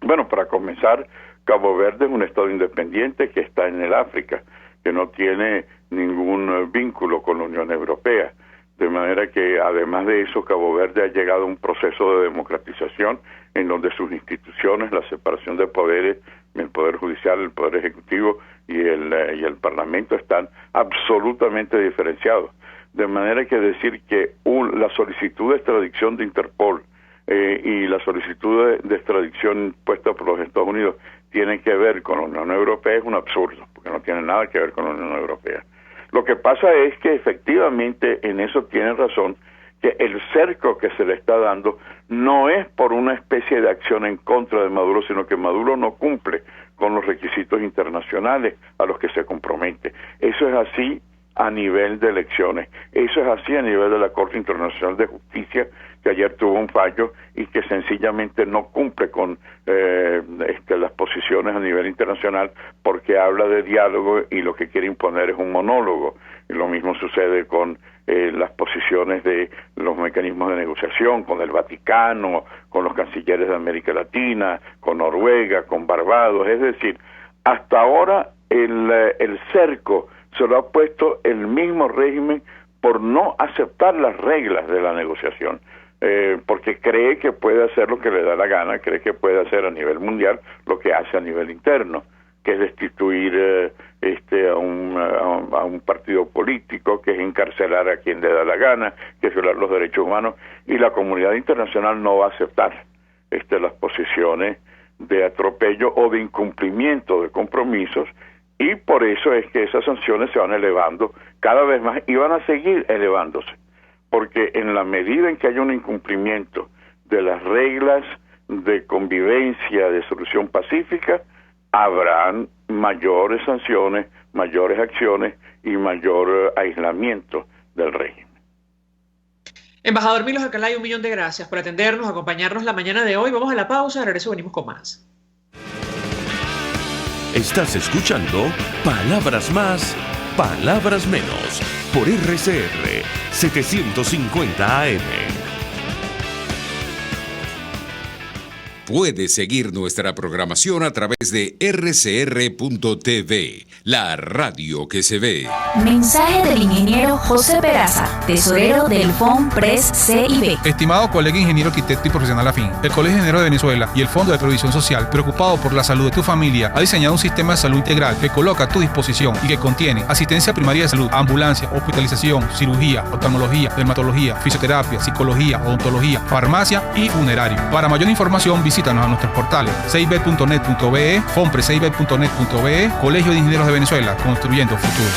S8: Bueno, para comenzar, Cabo Verde es un estado independiente que está en el África, que no tiene ningún vínculo con la Unión Europea. De manera que, además de eso, Cabo Verde ha llegado a un proceso de democratización en donde sus instituciones, la separación de poderes, el Poder Judicial, el Poder Ejecutivo y el Parlamento están absolutamente diferenciados. De manera que decir que la solicitud de extradición de Interpol y la solicitud de extradición puesta por los Estados Unidos tienen que ver con la Unión Europea es un absurdo, porque no tiene nada que ver con la Unión Europea. Lo que pasa es que efectivamente en eso tiene razón, que el cerco que se le está dando no es por una especie de acción en contra de Maduro, sino que Maduro no cumple con los requisitos internacionales a los que se compromete. Eso es así a nivel de elecciones, eso es así a nivel de la Corte Internacional de Justicia, que ayer tuvo un fallo y que sencillamente no cumple con las posiciones a nivel internacional, porque habla de diálogo y lo que quiere imponer es un monólogo. Y lo mismo sucede con las posiciones de los mecanismos de negociación, con el Vaticano, con los cancilleres de América Latina, con Noruega, con Barbados. Es decir, hasta ahora el cerco se lo ha puesto el mismo régimen por no aceptar las reglas de la negociación, porque cree que puede hacer lo que le da la gana, cree que puede hacer a nivel mundial lo que hace a nivel interno, que es destituir a un partido político, que es encarcelar a quien le da la gana, que es violar los derechos humanos, y la comunidad internacional no va a aceptar las posiciones de atropello o de incumplimiento de compromisos, y por eso es que esas sanciones se van elevando cada vez más y van a seguir elevándose, porque en la medida en que haya un incumplimiento de las reglas de convivencia, de solución pacífica, habrán mayores sanciones, mayores acciones y mayor aislamiento del régimen.
S2: Embajador Milos Alcalay, 1 millón de gracias por atendernos, acompañarnos la mañana de hoy. Vamos a la pausa, de regreso venimos con más.
S1: Estás escuchando Palabras Más, Palabras Menos, por RCR 750 AM.
S4: Puedes seguir nuestra programación a través de rcr.tv, la radio que se ve.
S5: Mensaje del ingeniero José Peraza, tesorero del FOMPRES CIB.
S9: Estimado colega ingeniero, arquitecto y profesional afín, el Colegio de Ingenieros de Venezuela y el Fondo de Previsión Social, preocupado por la salud de tu familia, ha diseñado un sistema de salud integral que coloca a tu disposición y que contiene asistencia primaria de salud, ambulancia, hospitalización, cirugía, oftalmología, dermatología, fisioterapia, psicología, odontología, farmacia y funerario. Para mayor información, visítanos a nuestros portales cib.net.be, fomprescib.net.be, Colegio de Ingenieros de Venezuela, construyendo futuro.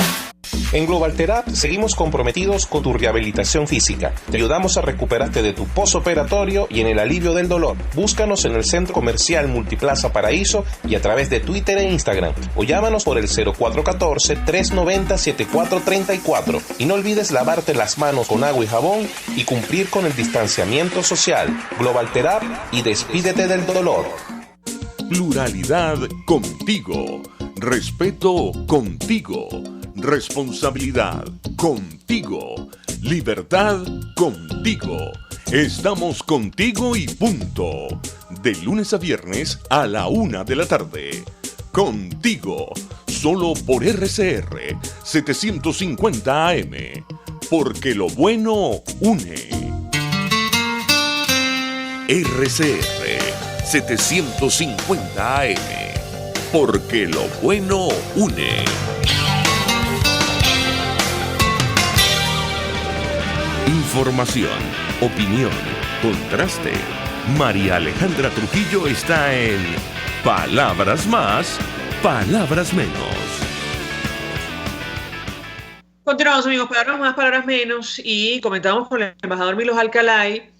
S10: En Global Therap seguimos comprometidos con tu rehabilitación física. Te ayudamos a recuperarte de tu postoperatorio y en el alivio del dolor. Búscanos en el Centro Comercial Multiplaza Paraíso y a través de Twitter e Instagram. O llámanos por el 0414-390-7434. Y no olvides lavarte las manos con agua y jabón y cumplir con el distanciamiento social. Global Therap y despídete del dolor.
S1: Pluralidad contigo. Respeto contigo. Responsabilidad contigo. Libertad contigo. Estamos contigo y punto. De lunes a viernes a la 1 de la tarde. Contigo. Solo por RCR 750 AM. Porque lo bueno une. RCR 750 AM. Porque lo bueno une. Información, opinión, contraste. María Alejandra Trujillo está en Palabras Más, Palabras Menos.
S2: Continuamos, amigos, Palabras Más, Palabras Menos, y comentamos con el embajador Milos Alcalay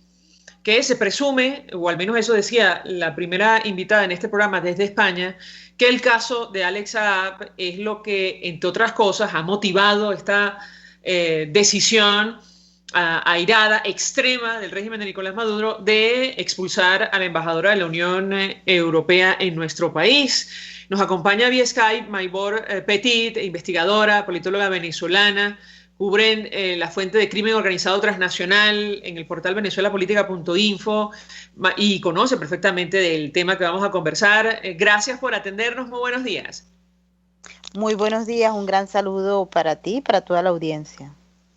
S2: que se presume, o al menos eso decía la primera invitada en este programa desde España, que el caso de Alex Saab es lo que, entre otras cosas, ha motivado esta decisión airada, extrema del régimen de Nicolás Maduro de expulsar a la embajadora de la Unión Europea en nuestro país. Nos acompaña vía Skype Maybor Petit, investigadora, politóloga venezolana, cubren la fuente de crimen organizado transnacional en el portal venezuelapolitica.info y conoce perfectamente del tema que vamos a conversar. Gracias por atendernos, muy buenos días.
S11: Muy buenos días, un gran saludo para ti y para toda la audiencia.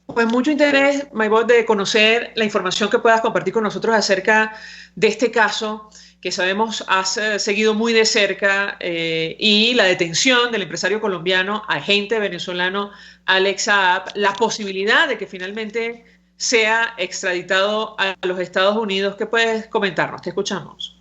S2: Pues mucho interés, Maybor, de conocer la información que puedas compartir con nosotros acerca de este caso que sabemos has seguido muy de cerca y la detención del empresario colombiano, agente venezolano Alex Saab, la posibilidad de que finalmente sea extraditado a los Estados Unidos. ¿Qué puedes comentarnos? Te escuchamos.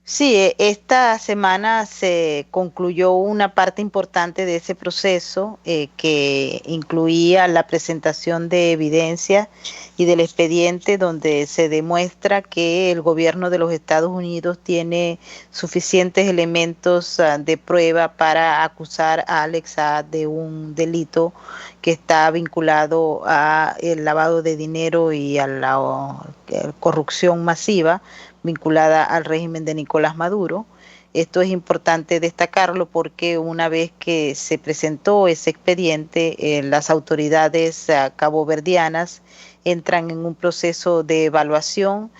S11: Sí, esta semana se concluyó una parte importante de ese proceso que incluía la presentación de evidencia y del expediente donde se demuestra que el gobierno de los Estados Unidos tiene suficientes elementos de prueba para acusar a Alex Saab de un delito que está vinculado a el lavado de dinero y a la corrupción masiva vinculada al régimen de Nicolás Maduro. Esto es importante destacarlo porque una vez que se presentó ese expediente, las autoridades caboverdianas entran en un proceso de evaluación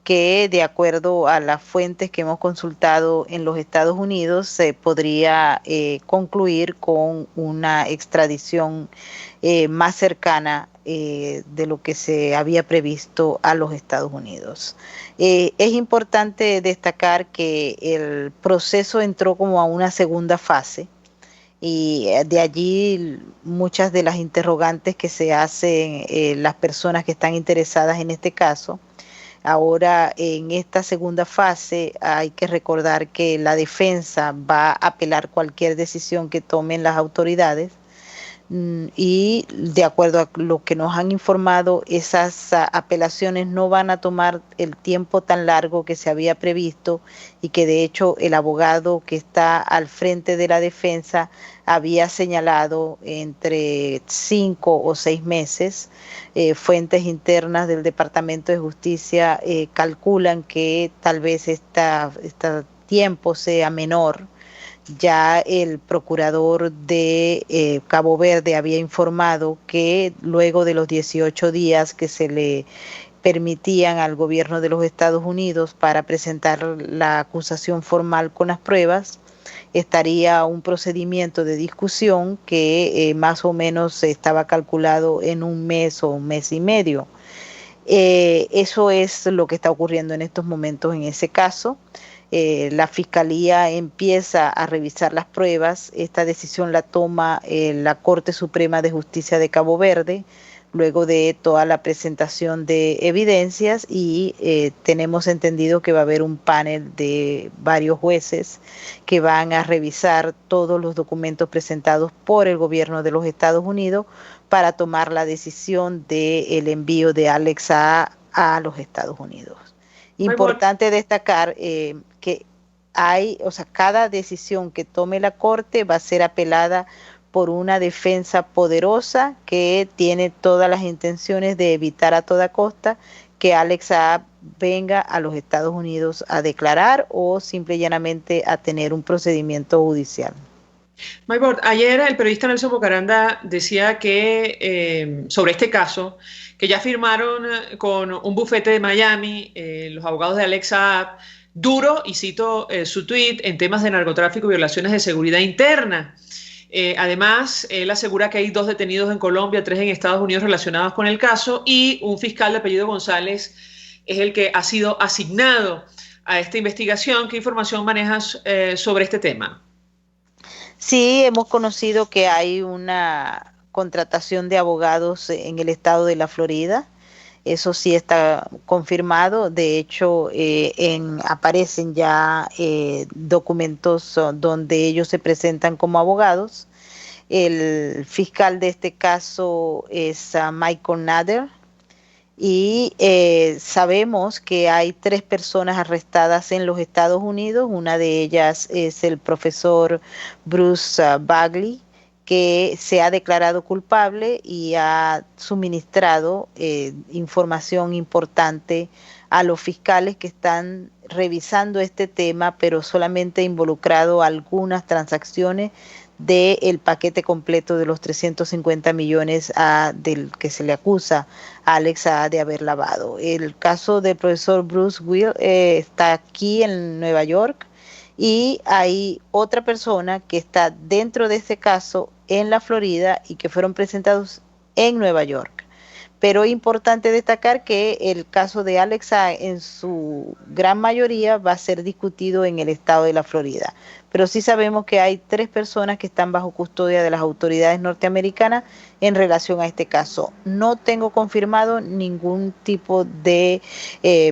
S11: que, de acuerdo a las fuentes que hemos consultado en los Estados Unidos, se podría concluir con una extradición más cercana de lo que se había previsto a los Estados Unidos. Es importante destacar que el proceso entró como a una segunda fase y de allí muchas de las interrogantes que se hacen las personas que están interesadas en este caso. Ahora, en esta segunda fase, hay que recordar que la defensa va a apelar cualquier decisión que tomen las autoridades y, de acuerdo a lo que nos han informado, esas apelaciones no van a tomar el tiempo tan largo que se había previsto y que, de hecho, el abogado que está al frente de la defensa había señalado entre 5 o 6 meses. Fuentes internas del Departamento de Justicia calculan que tal vez este tiempo sea menor. Ya el procurador de Cabo Verde había informado que luego de los 18 días que se le permitían al gobierno de los Estados Unidos para presentar la acusación formal con las pruebas, estaría un procedimiento de discusión que más o menos estaba calculado en un mes o un mes y medio. Eso es lo que está ocurriendo en estos momentos en ese caso. La Fiscalía empieza a revisar las pruebas. Esta decisión la toma la Corte Suprema de Justicia de Cabo Verde, luego de toda la presentación de evidencias y tenemos entendido que va a haber un panel de varios jueces que van a revisar todos los documentos presentados por el gobierno de los Estados Unidos para tomar la decisión del envío de Alex Saab a los Estados Unidos. Importante destacar que cada decisión que tome la Corte va a ser apelada por una defensa poderosa que tiene todas las intenciones de evitar a toda costa que Alex Saab venga a los Estados Unidos a declarar o simple y llanamente a tener un procedimiento judicial.
S2: Maybor, ayer el periodista Nelson Bocaranda decía que sobre este caso, que ya firmaron con un bufete de Miami los abogados de Alex Saab, duro, y cito su tweet, en temas de narcotráfico y violaciones de seguridad interna. Además, él asegura que hay 2 detenidos en Colombia, 3 en Estados Unidos relacionados con el caso y un fiscal de apellido González es el que ha sido asignado a esta investigación. ¿Qué información manejas sobre este tema?
S11: Sí, hemos conocido que hay una contratación de abogados en el estado de la Florida. Eso sí está confirmado. De hecho, aparecen ya documentos donde ellos se presentan como abogados. El fiscal de este caso es Michael Nader. Y sabemos que hay 3 personas arrestadas en los Estados Unidos. Una de ellas es el profesor Bruce Bagley, que se ha declarado culpable y ha suministrado información importante a los fiscales que están revisando este tema, pero solamente ha involucrado algunas transacciones del paquete completo de los 350 millones del que se le acusa a Alex Saad de haber lavado. El caso del profesor Bruce Will está aquí en Nueva York, y hay otra persona que está dentro de ese caso en la Florida y que fueron presentados en Nueva York. Pero es importante destacar que el caso de Alex Saad en su gran mayoría va a ser discutido en el estado de la Florida. Pero sí sabemos que hay 3 personas que están bajo custodia de las autoridades norteamericanas en relación a este caso. No tengo confirmado ningún tipo de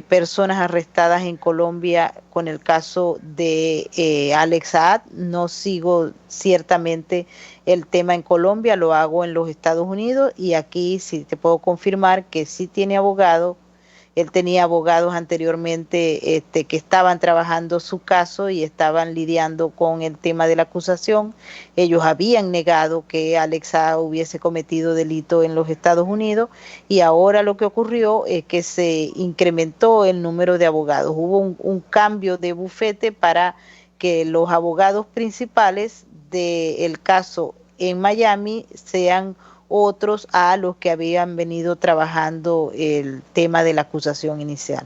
S11: personas arrestadas en Colombia con el caso de Alex Saad. No sigo ciertamente el tema en Colombia, lo hago en los Estados Unidos, y aquí sí te puedo confirmar que sí tiene abogado. Él tenía abogados anteriormente que estaban trabajando su caso y estaban lidiando con el tema de la acusación. Ellos habían negado que Alex Saad hubiese cometido delito en los Estados Unidos, y ahora lo que ocurrió es que se incrementó el número de abogados. Hubo un cambio de bufete para que los abogados principales del caso en Miami sean otros a los que habían venido trabajando el tema de la acusación inicial.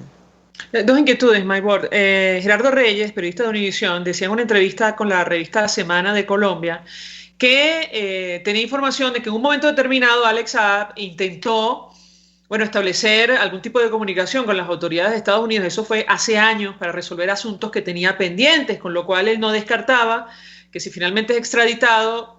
S2: 2 inquietudes, my board. Gerardo Reyes, periodista de Univisión, decía en una entrevista con la revista La Semana de Colombia que tenía información de que en un momento determinado Alex Saad intentó establecer algún tipo de comunicación con las autoridades de Estados Unidos. Eso fue hace años, para resolver asuntos que tenía pendientes, con lo cual él no descartaba que si finalmente es extraditado,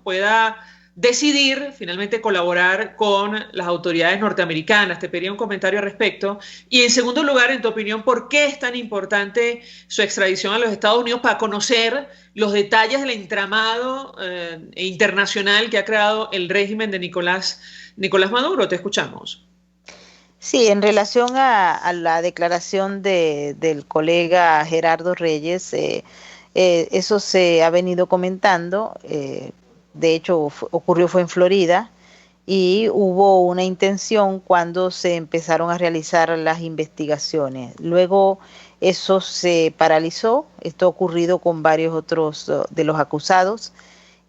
S2: pueda decidir finalmente colaborar con las autoridades norteamericanas. Te pediría un comentario al respecto. Y en segundo lugar, en tu opinión, ¿por qué es tan importante su extradición a los Estados Unidos para conocer los detalles del entramado internacional que ha creado el régimen de Nicolás Maduro? Te escuchamos.
S11: Sí, en relación a la declaración del colega Gerardo Reyes, eso se ha venido comentando. De hecho, fue en Florida, y hubo una intención cuando se empezaron a realizar las investigaciones. Luego eso se paralizó. Esto ha ocurrido con varios otros de los acusados,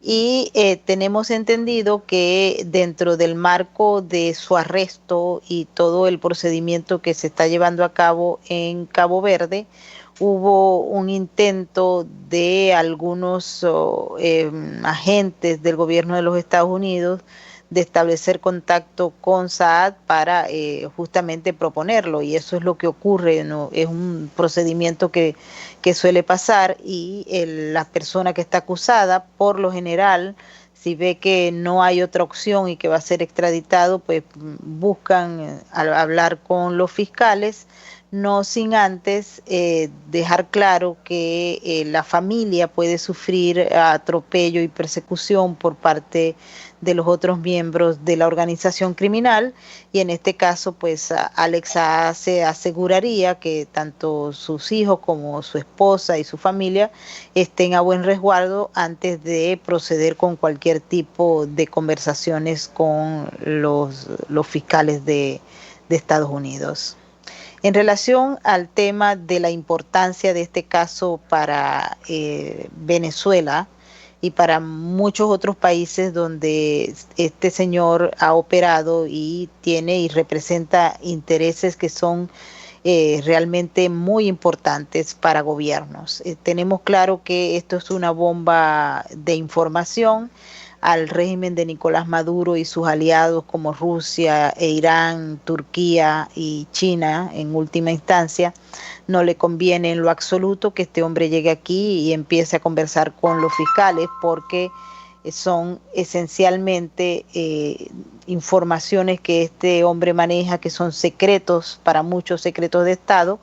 S11: y tenemos entendido que dentro del marco de su arresto y todo el procedimiento que se está llevando a cabo en Cabo Verde, hubo un intento de algunos agentes del gobierno de los Estados Unidos de establecer contacto con Saad para justamente proponerlo, y eso es lo que ocurre, ¿no? Es un procedimiento que suele pasar, y la persona que está acusada, por lo general, si ve que no hay otra opción y que va a ser extraditado, pues buscan hablar con los fiscales, no sin antes dejar claro que la familia puede sufrir atropello y persecución por parte de los otros miembros de la organización criminal, y en este caso pues Alex Saad se aseguraría que tanto sus hijos como su esposa y su familia estén a buen resguardo antes de proceder con cualquier tipo de conversaciones con los fiscales de Estados Unidos. En relación al tema de la importancia de este caso para Venezuela y para muchos otros países donde este señor ha operado y tiene y representa intereses que son realmente muy importantes para gobiernos. Tenemos claro que esto es una bomba de información al régimen de Nicolás Maduro y sus aliados como Rusia e Irán, Turquía y China en última instancia. No le conviene en lo absoluto que este hombre llegue aquí y empiece a conversar con los fiscales, porque son esencialmente informaciones que este hombre maneja, que son secretos, para muchos secretos de Estado,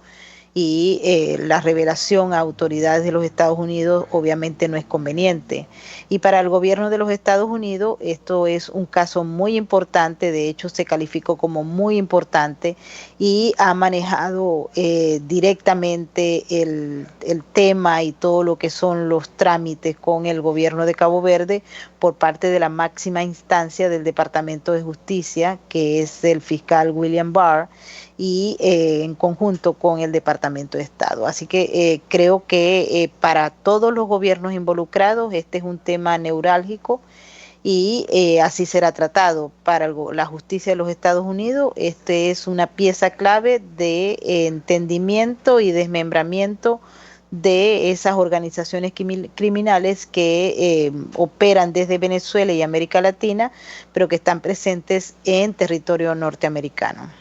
S11: y la revelación a autoridades de los Estados Unidos obviamente no es conveniente. Y para el gobierno de los Estados Unidos esto es un caso muy importante, de hecho se calificó como muy importante y ha manejado directamente el tema y todo lo que son los trámites con el gobierno de Cabo Verde por parte de la máxima instancia del Departamento de Justicia, que es el fiscal William Barr, y en conjunto con el Departamento de Estado. Así que creo que para todos los gobiernos involucrados este es un tema neurálgico y así será tratado. Para la justicia de los Estados Unidos, este es una pieza clave de entendimiento y desmembramiento de esas organizaciones criminales que operan desde Venezuela y América Latina, pero que están presentes en territorio norteamericano.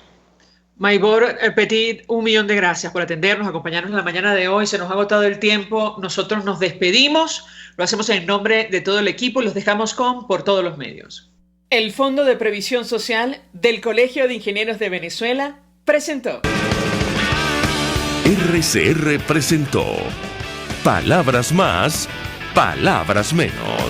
S2: Maybor Petit, 1.000.000 de gracias por atendernos, acompañarnos en la mañana de hoy. Se nos ha agotado el tiempo. Nosotros nos despedimos. Lo hacemos en nombre de todo el equipo y los dejamos con Por Todos los Medios. El Fondo de Previsión Social del Colegio de Ingenieros de Venezuela presentó.
S1: RCR presentó Palabras Más, Palabras Menos.